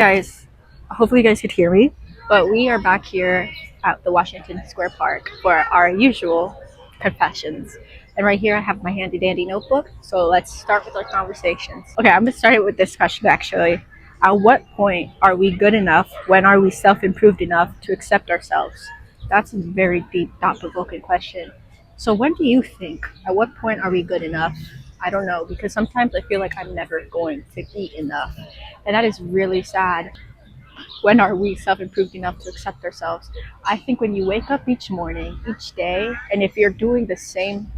Guys, hopefully you guys could hear me, but we are back here at the Washington Square Park for our usual confessions. And right here I have my handy dandy notebook, so let's start with our conversations. Okay, I'm gonna start it with this question actually. At what point are we good enough? When are we self-improved enough to accept ourselves? That's a very deep, thought-provoking question. So when do you think? At what point are we good enough? I don't know, because sometimes I feel like I'm never going to be enough. And that is really sad. When are we self improved enough to accept ourselves? I think when you wake up each morning, each day, and if you're doing the same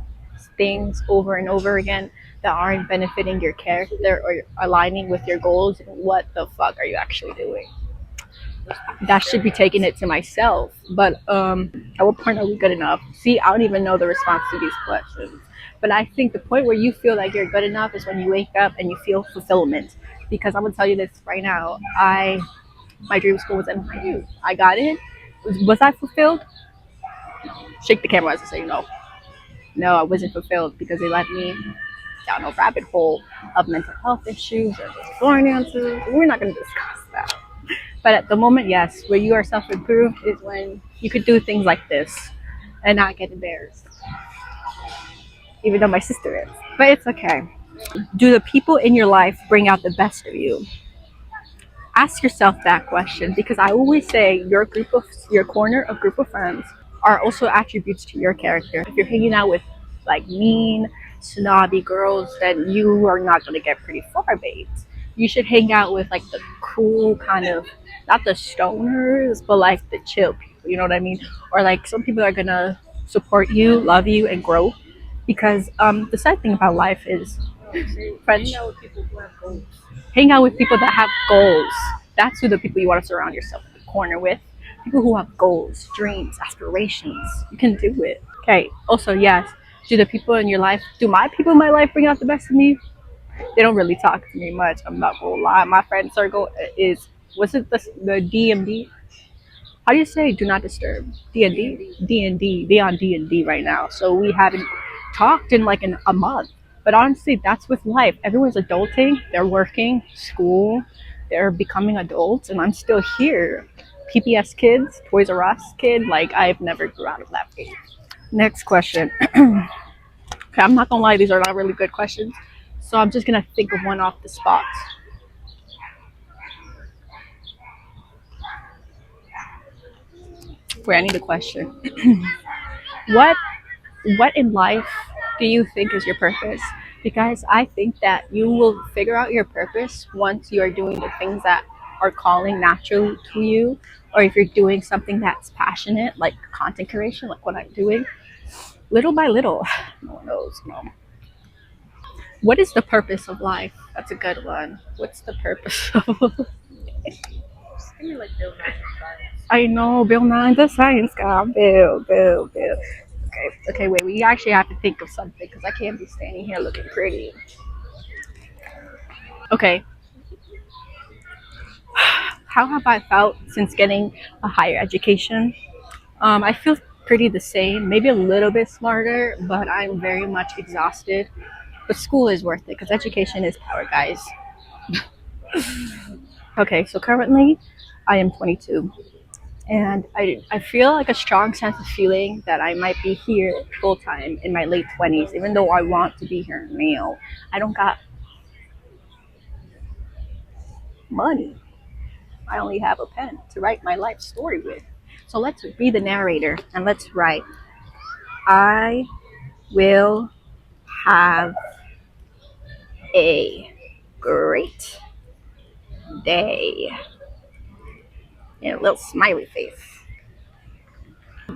things over and over again that aren't benefiting your character or aligning with your goals, what the fuck are you actually doing? That should be taking it to myself. But at what point are we good enough? See, I don't even know the response to these questions. But I think the point where you feel like you're good enough is when you wake up and you feel fulfillment. Because I'm gonna tell you this right now. My dream school was NYU. I got in. Was I fulfilled? Shake the camera as I say no. No, I wasn't fulfilled because they let me down a rabbit hole of mental health issues or finances. We're not going to discuss that. But at the moment, yes, where you are self-improved is when you could do things like this and not get embarrassed. Even though my sister is. But it's okay. Do the people in your life bring out the best of you? Ask yourself that question, because I always say your corner of group of friends are also attributes to your character. If you're hanging out with like mean, snobby girls, then you are not going to get pretty far, babes. You should hang out with like the cool kind of, not the stoners, but like the chill people. You know what I mean? Or like some people are gonna support you, love you, and grow. Because the sad thing about life is French. Hang out with people that have goals. That's who the people you want to surround yourself in the corner with. People who have goals, dreams, aspirations. You can do it. Okay. Also, yes. Do my people in my life bring out the best of me? They don't really talk to me much. I'm not gonna lie. My friend circle is, was it the DMD? How do you say do not disturb? D&D? D&D. They on D&D right now. So we haven't talked in like a month. But honestly, that's with life. Everyone's adulting. They're working, school. They're becoming adults. And I'm still here. PPS kids, Toys R Us kid. Like, I've never grew out of that phase. Next question. Okay, I'm not going to lie. These are not really good questions. So I'm just going to think of one off the spot. Wait, I need a question. What what in life do you think is your purpose? Because I think that you will figure out your purpose once you are doing the things that are calling naturally to you, or if you're doing something that's passionate, like content creation, like what I'm doing, little by little. No one knows. No. What is the purpose of life? That's a good one. What's the purpose of life? I know, Bill Nye, the science guy. Bill. Okay, wait. We actually have to think of something because I can't be standing here looking pretty. Okay, how have I felt since getting a higher education? I feel pretty the same, maybe a little bit smarter, but I'm very much exhausted. But school is worth it because education is power, guys. Okay, so currently I am 22. And I feel like a strong sense of feeling that I might be here full time in my late 20s, even though I want to be here now. I don't got money. I only have a pen to write my life story with. So let's be the narrator and let's write. I will have a great day. And a little smiley face.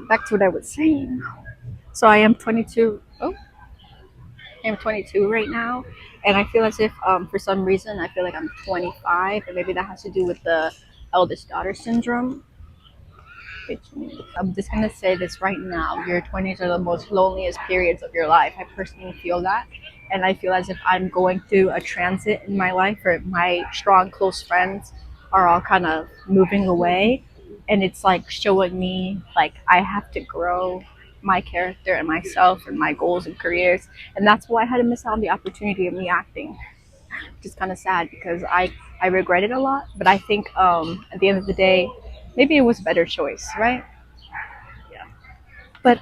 Back to what I was saying. So I am 22. Oh, I'm 22 right now, and I feel as if for some reason I feel like I'm 25, and maybe that has to do with the eldest daughter syndrome. Which I'm just gonna say this right now: your 20s are the most loneliest periods of your life. I personally feel that, and I feel as if I'm going through a transit in my life where my strong, close friends are all kind of moving away, and it's like showing me like I have to grow my character and myself and my goals and careers, and that's why I had to miss out on the opportunity of me acting, which is kind of sad because I I regret it a lot. But I think at the end of the day, maybe it was a better choice, right? Yeah. But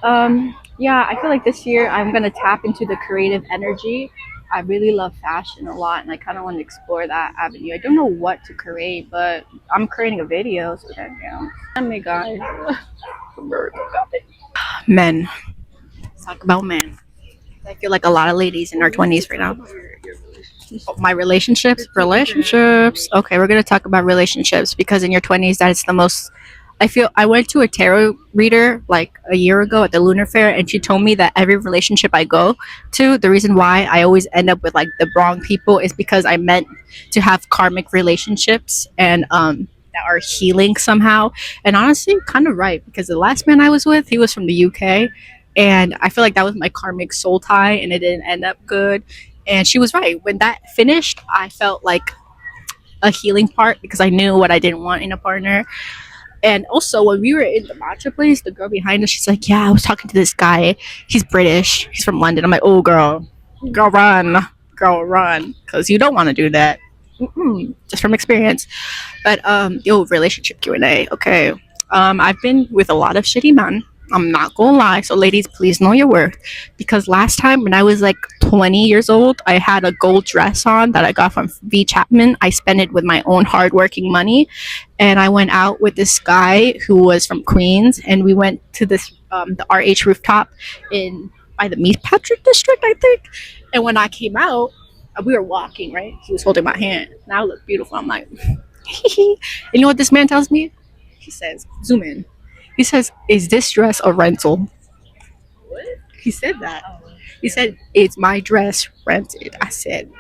yeah, I feel like this year I'm gonna tap into the creative energy. I really love fashion a lot, and I kind of want to explore that avenue. I don't know what to create, but I'm creating a video, so that counts. Oh my guys, men. Let's talk about men. I feel like a lot of ladies in our 20s right now. My relationships. Okay, we're gonna talk about relationships because in your 20s, that is the most. I feel I went to a tarot reader like a year ago at the Lunar Fair, and she told me that every relationship I go to, the reason why I always end up with like the wrong people is because I meant to have karmic relationships and that are healing somehow. And honestly, kind of right because the last man I was with, he was from the UK, and I feel like that was my karmic soul tie, and it didn't end up good. And she was right. When that finished, I felt like a healing part because I knew what I didn't want in a partner. And also, when we were in the matcha place, the girl behind us, she's like, "Yeah, I was talking to this guy. He's British. He's from London." I'm like, "Oh, girl, run, because you don't want to do that." Just from experience. But yo, relationship Q&A. Okay. I've been with a lot of shitty men. I'm not gonna lie. So ladies, please know your worth. Because last time when I was like 20 years old, I had a gold dress on that I got from V Chapman. I spent it with my own hardworking money, and I went out with this guy who was from Queens, and we went to this the RH rooftop in by the Meatpattrick district, I think. And when I came out, we were walking, right? He was holding my hand. And I look beautiful. I'm like, and you know what this man tells me? He says, zoom in. He says, is this dress a rental? What? He said that. He said, it's my dress rented. I said,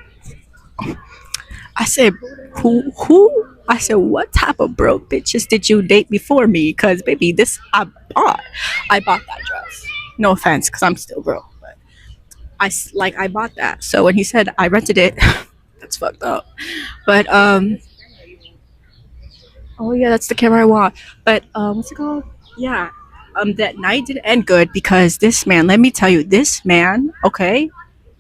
who? I said, what type of broke bitches did you date before me? Because, baby, this bought. I bought that dress. No offense, because I'm still broke. But I bought that. So when he said I rented it, that's fucked up. But oh yeah, that's the camera I want. But what's it called? Yeah. That night didn't end good because this man, let me tell you, this man, okay,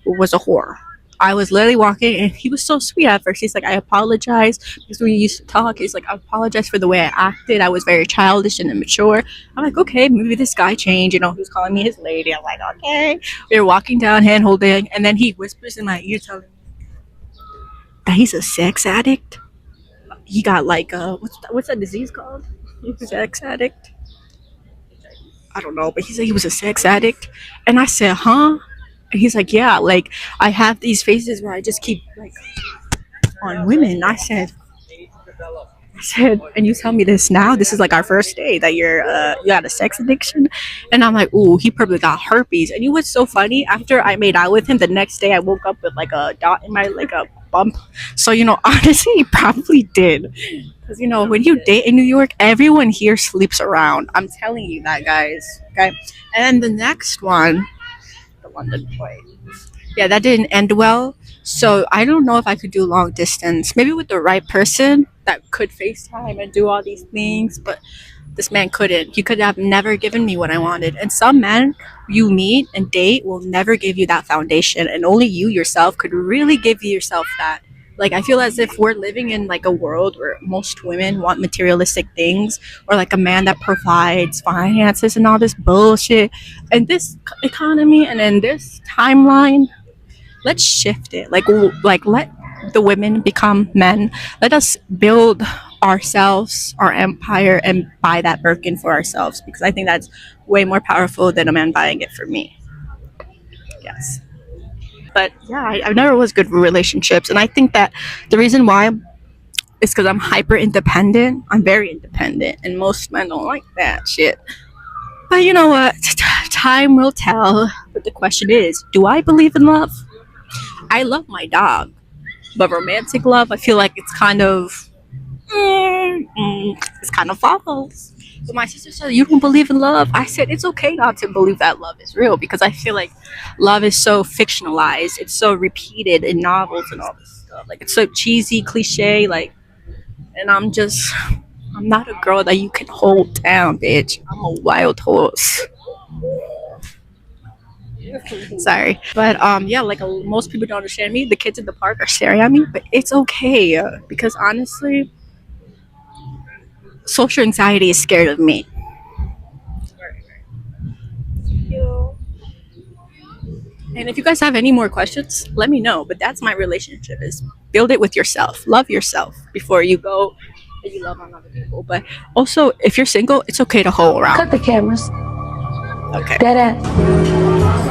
was a whore. I was literally walking and he was so sweet at first. He's like, I apologize because we used to talk. He's like, I apologize for the way I acted. I was very childish and immature. I'm like, okay, maybe this guy changed. You know, he was calling me his lady. I'm like, okay. We were walking down, hand holding, and then he whispers in my ear telling me that he's a sex addict. He got like what's that disease called? Sex addict. I don't know, but he said he was a sex addict, and I said, huh? And he's like, yeah, like I have these phases where I just keep like on women. I said, and you tell me this now? This is like our first day that you got a sex addiction, and I'm like, ooh, he probably got herpes. And you know what's so funny? After I made out with him, the next day I woke up with like a dot in my like a bump. So honestly, he probably did. Because when you date in New York, everyone here sleeps around. I'm telling you that, guys. Okay, and then the next one, the London boy. Yeah, that didn't end well. So I don't know if I could do long distance. Maybe with the right person that could FaceTime and do all these things, but this man couldn't. He could have never given me what I wanted. And some men you meet and date will never give you that foundation, and only you yourself could really give yourself that. Like I feel as if we're living in like a world where most women want materialistic things or like a man that provides finances and all this bullshit. And this economy and in this timeline, let's shift it. Like let the women become men. Let us build ourselves, our empire, and buy that Birkin for ourselves because I think that's way more powerful than a man buying it for me. Yes. But yeah, I never was good with relationships, and I think that the reason why is because I'm hyper independent. I'm very independent, and most men don't like that shit. But you know what? Time will tell. But the question is, do I believe in love? I love my dog, but romantic love, I feel like it's kind of it's kind of false. But my sister said, "You don't believe in love." I said, "It's okay not to believe that love is real because I feel like love is so fictionalized. It's so repeated in novels and all this stuff. Like it's so cheesy, cliche. Like, and I'm not a girl that you can hold down, bitch. I'm a wild horse." Sorry. But yeah, like most people don't understand me. The kids in the park are staring at me, but it's okay because honestly, social anxiety is scared of me. And if you guys have any more questions, let me know. But that's my relationship: is build it with yourself, love yourself before you go and you love on other people. But also, if you're single, it's okay to hoe around. Cut the cameras. Okay. Dead ass.